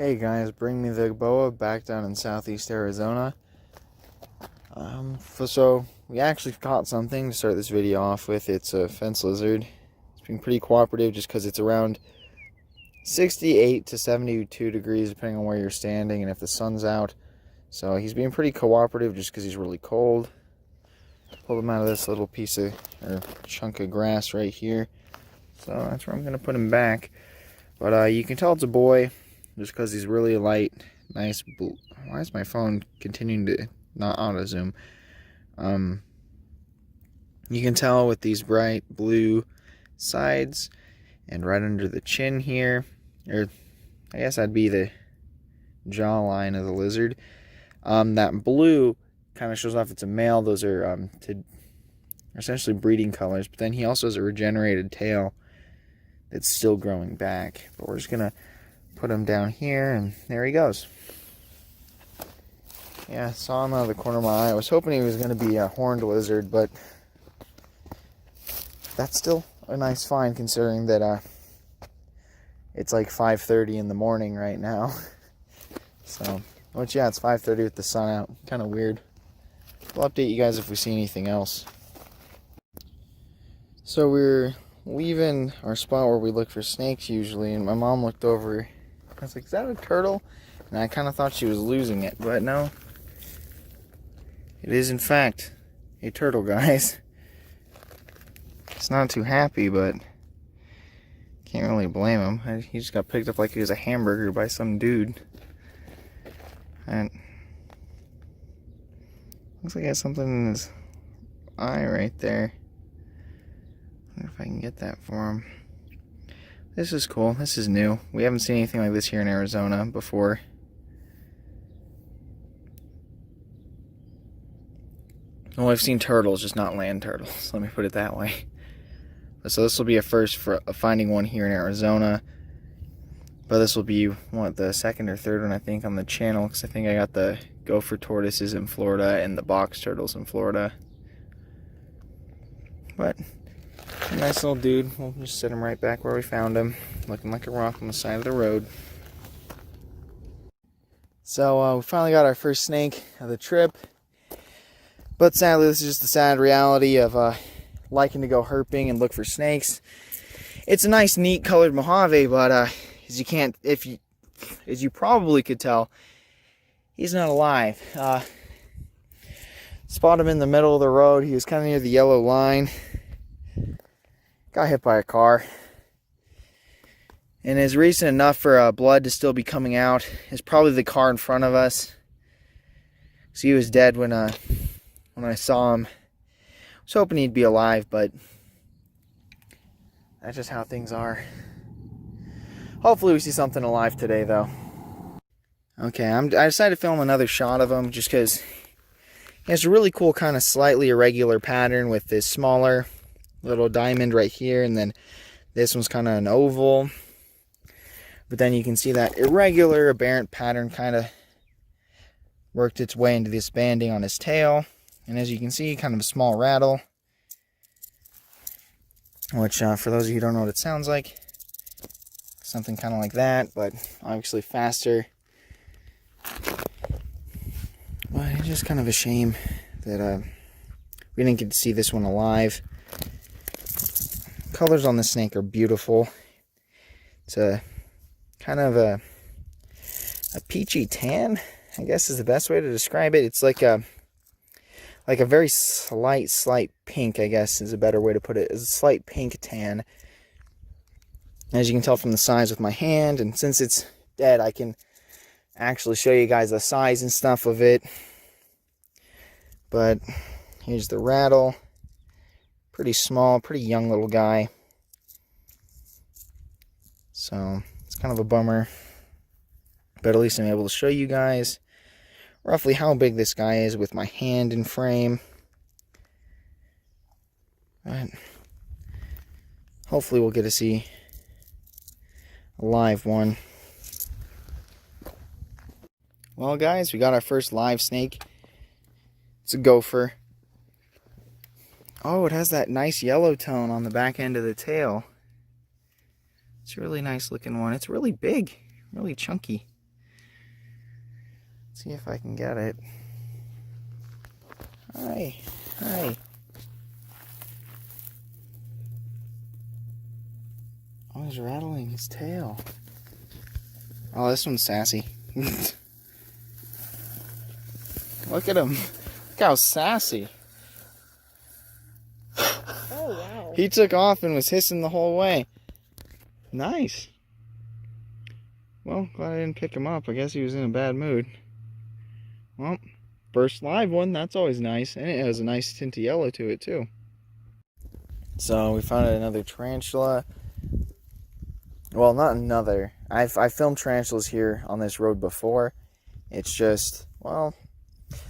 Hey guys, bring me the boa back down in southeast Arizona. So we actually caught something to start this video off with. It's a fence lizard. It's been pretty cooperative just because it's around 68 to 72 degrees depending on where you're standing and if the sun's out. So he's being pretty cooperative just because he's really cold. Pulled him out of this little piece of, or chunk of grass right here. So that's where I'm going to put him back. But you can tell it's a boy just because he's really light, nice blue. Why is my phone continuing to not auto zoom? You can tell with these bright blue sides and right under the chin here, or I guess that'd be the jawline of the lizard. That blue kind of shows off it's a male. Those are essentially breeding colors, but then he also has a regenerated tail that's still growing back. But we're just gonna put him down here, and there he goes. Yeah, I saw him out of the corner of my eye. I was hoping he was going to be a horned lizard, but that's still a nice find considering that it's like 5:30 in the morning right now. So, which yeah, it's 5:30 with the sun out. Kind of weird. We'll update you guys if we see anything else. So we're leaving our spot where we look for snakes usually, and my mom looked over. I was like, is that a turtle? And I kind of thought she was losing it, but no. It is, in fact, a turtle, guys. It's not too happy, but can't really blame him. He just got picked up like he was a hamburger by some dude. And looks like he has something in his eye right there. I wonder if I can get that for him. This is cool. This is new. We haven't seen anything like this here in Arizona before. Well, I've seen turtles, just not land turtles. Let me put it that way. So this will be a first for finding one here in Arizona. But this will be, what, the second or third one, I think, on the channel. Because I think I got the gopher tortoises in Florida and the box turtles in Florida. But a nice little dude. We'll just set him right back where we found him. Looking like a rock on the side of the road. So we finally got our first snake of the trip. But sadly, this is just the sad reality of liking to go herping and look for snakes. It's a nice, neat colored Mojave, but as you probably could tell, he's not alive. Spotted him in the middle of the road. He was kind of near the yellow line. Got hit by a car. And it's recent enough for blood to still be coming out. It's probably the car in front of us. So he was dead when I saw him. I was hoping he'd be alive, but that's just how things are. Hopefully we see something alive today, though. Okay, I decided to film another shot of him just because he has a really cool kind of slightly irregular pattern with this smaller little diamond right here, and then this one's kind of an oval. But then you can see that irregular, aberrant pattern kind of worked its way into this banding on his tail. And as you can see, kind of a small rattle. Which, for those of you who don't know what it sounds like, something kind of like that, but obviously faster. But it's just kind of a shame that we didn't get to see this one alive. Colors on the snake are beautiful. It's a kind of a peachy tan, I guess is the best way to describe it. It's like a very slight pink, I guess is a better way to put it. It's a slight pink tan. As you can tell from the size with my hand, and since it's dead, I can actually show you guys the size and stuff of it. But here's the rattle. Pretty small, pretty young little guy. So it's kind of a bummer. But at least I'm able to show you guys roughly how big this guy is with my hand in frame. But hopefully we'll get to see a live one. Well guys, we got our first live snake. It's a gopher. Oh, it has that nice yellow tone on the back end of the tail. It's a really nice looking one. It's really big, really chunky. See if I can get it. Hi. Hi. Oh, he's rattling his tail. Oh, this one's sassy. Look at him. Look how sassy. Oh, wow. He took off and was hissing the whole way. Nice. Well, glad I didn't pick him up. I guess he was in a bad mood. Well, first live one, that's always nice. And it has a nice tint of yellow to it, too. So, we found another tarantula. Well, not another. I filmed tarantulas here on this road before. It's just, well,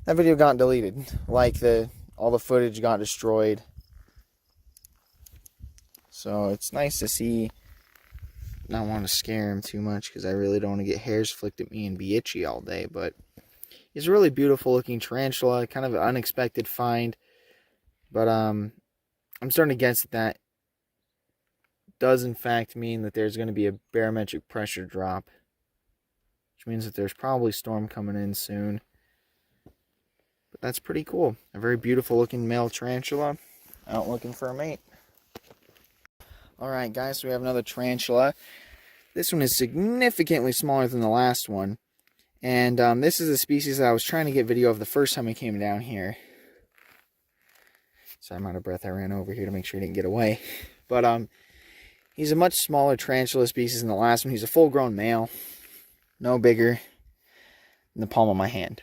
that video got deleted. Like, all the footage got destroyed. So, it's nice to see. Not want to scare him too much because I really don't want to get hairs flicked at me and be itchy all day. But he's a really beautiful looking tarantula. Kind of an unexpected find. But I'm starting to guess that does in fact mean that there's going to be a barometric pressure drop, which means that there's probably storm coming in soon. But that's pretty cool. A very beautiful looking male tarantula out looking for a mate. Alright guys, so we have another tarantula. This one is significantly smaller than the last one. And this is a species that I was trying to get video of the first time I came down here. So I'm out of breath. I ran over here to make sure he didn't get away. But he's a much smaller tarantula species than the last one. He's a full-grown male. No bigger than the palm of my hand.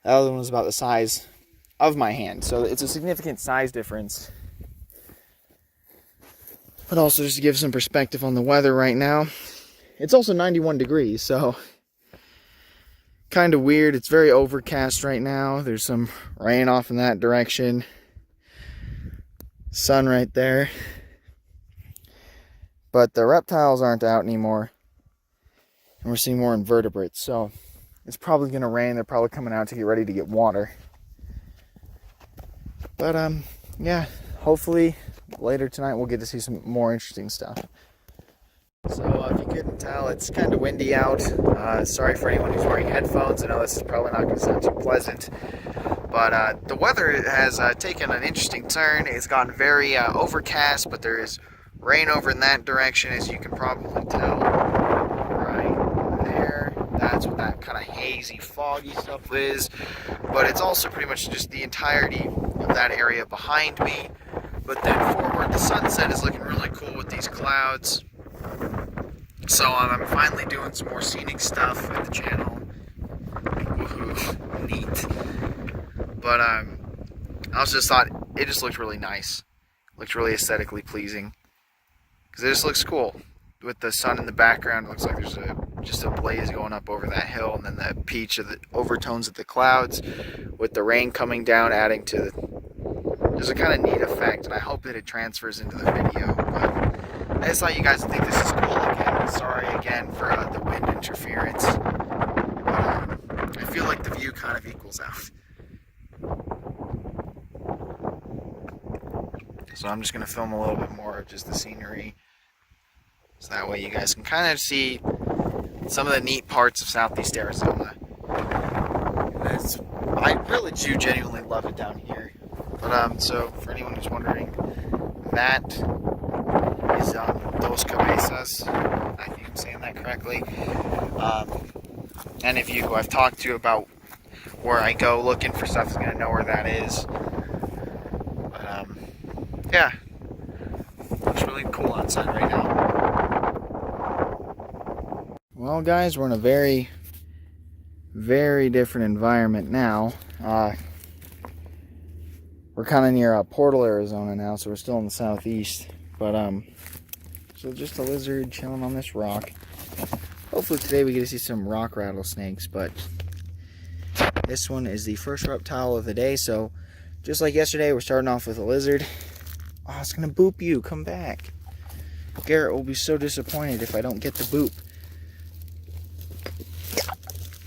The other one was about the size of my hand. So it's a significant size difference. But also just to give some perspective on the weather right now. It's also 91 degrees, so kind of weird. It's very overcast right now. There's some rain off in that direction. Sun right there. But the reptiles aren't out anymore. And we're seeing more invertebrates. So it's probably going to rain. They're probably coming out to get ready to get water. But yeah, hopefully later tonight we'll get to see some more interesting stuff. So if you couldn't tell, it's kind of windy out. Sorry for anyone who's wearing headphones. I know this is probably not going to sound too pleasant. But the weather has taken an interesting turn. It's gotten very overcast, but there is rain over in that direction, as you can probably tell. Right there. That's what that kind of hazy, foggy stuff is. But it's also pretty much just the entirety of that area behind me. But then forward, the sunset is looking really cool with these clouds. So I'm finally doing some more scenic stuff with the channel. Woohoo, neat. But I also just thought it just looked really nice. Looked really aesthetically pleasing. Because it just looks cool. With the sun in the background, it looks like there's just a blaze going up over that hill. And then the peach of the overtones of the clouds. With the rain coming down, adding to there's a kind of neat effect. And I hope that it transfers into the video. But I just thought you guys would think this is cool again. Sorry again for the wind interference. But I feel like the view kind of equals out. So I'm just going to film a little bit more of just the scenery. So that way you guys can kind of see some of the neat parts of Southeast Arizona. I really do genuinely love it down here. But so for anyone who's wondering, that is Dos Cabezas. I think I'm saying that correctly. Any of you who I've talked to about where I go looking for stuff is going to know where that is. But yeah, looks really cool outside right now. Well, guys, we're in a very, very different environment now. We're kind of near Portal, Arizona now, so we're still in the southeast. But so just a lizard chilling on this rock. Hopefully today we get to see some rock rattlesnakes, but this one is the first reptile of the day. So just like yesterday, we're starting off with a lizard. Oh, it's gonna boop you. Come back. Garrett will be so disappointed if I don't get the boop.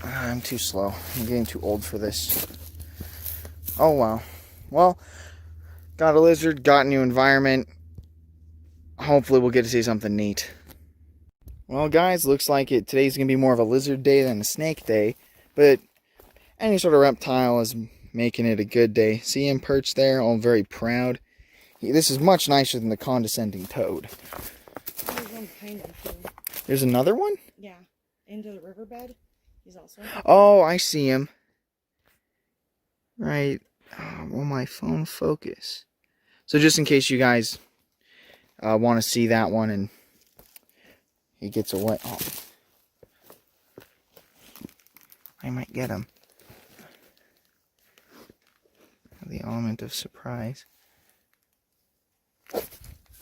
I'm too slow. I'm getting too old for this. Oh, wow. Well, got a lizard, got a new environment. Hopefully we'll get to see something neat. Well, guys, looks like today's going to be more of a lizard day than a snake day. But any sort of reptile is making it a good day. See him perched there, all very proud. This is much nicer than the condescending toad. There's one behind him too. There's another one? Yeah, into the riverbed. He's also. Oh, I see him. Right. Oh, will my phone focus? So just in case you guys want to see that one and he gets away. Oh. I might get him. The element of surprise.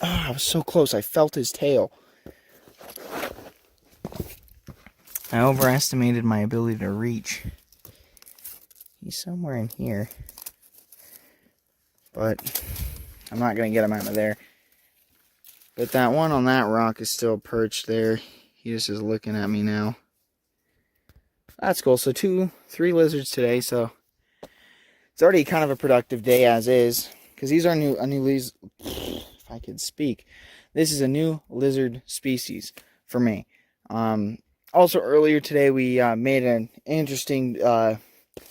Ah, I was so close. I felt his tail. I overestimated my ability to reach. He's somewhere in here. But I'm not going to get him out of there. But that one on that rock is still perched there. He just is looking at me now. That's cool. So 3 lizards today. So it's already kind of a productive day as is. Because these are a new lizard. If I could speak. This is a new lizard species for me. Also earlier today we made an interesting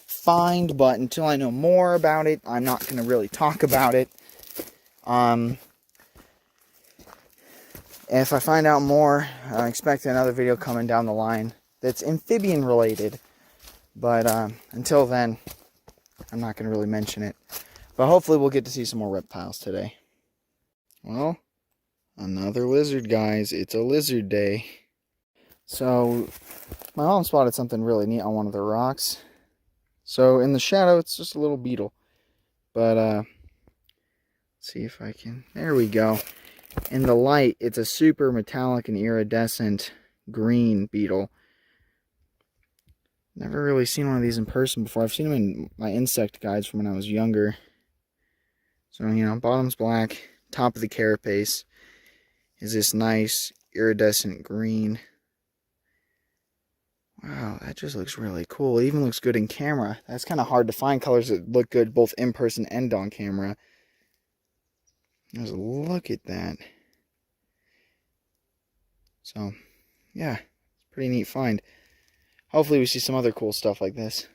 find. But until I know more about it, I'm not going to really talk about it. If I find out more, I expect another video coming down the line that's amphibian related. But until then, I'm not going to really mention it. But hopefully we'll get to see some more reptiles today. Well, another lizard, guys. It's a lizard day. So, my mom spotted something really neat on one of the rocks. So, in the shadow, it's just a little beetle. But, let's see if I can... There we go. In the light, it's a super metallic and iridescent green beetle. Never really seen one of these in person before. I've seen them in my insect guides from when I was younger. So, you know, bottom's black, top of the carapace is this nice iridescent green. Wow, that just looks really cool. It even looks good in camera. That's kind of hard to find colors that look good both in person and on camera. Just look at that. So, yeah, it's a pretty neat find. Hopefully we see some other cool stuff like this.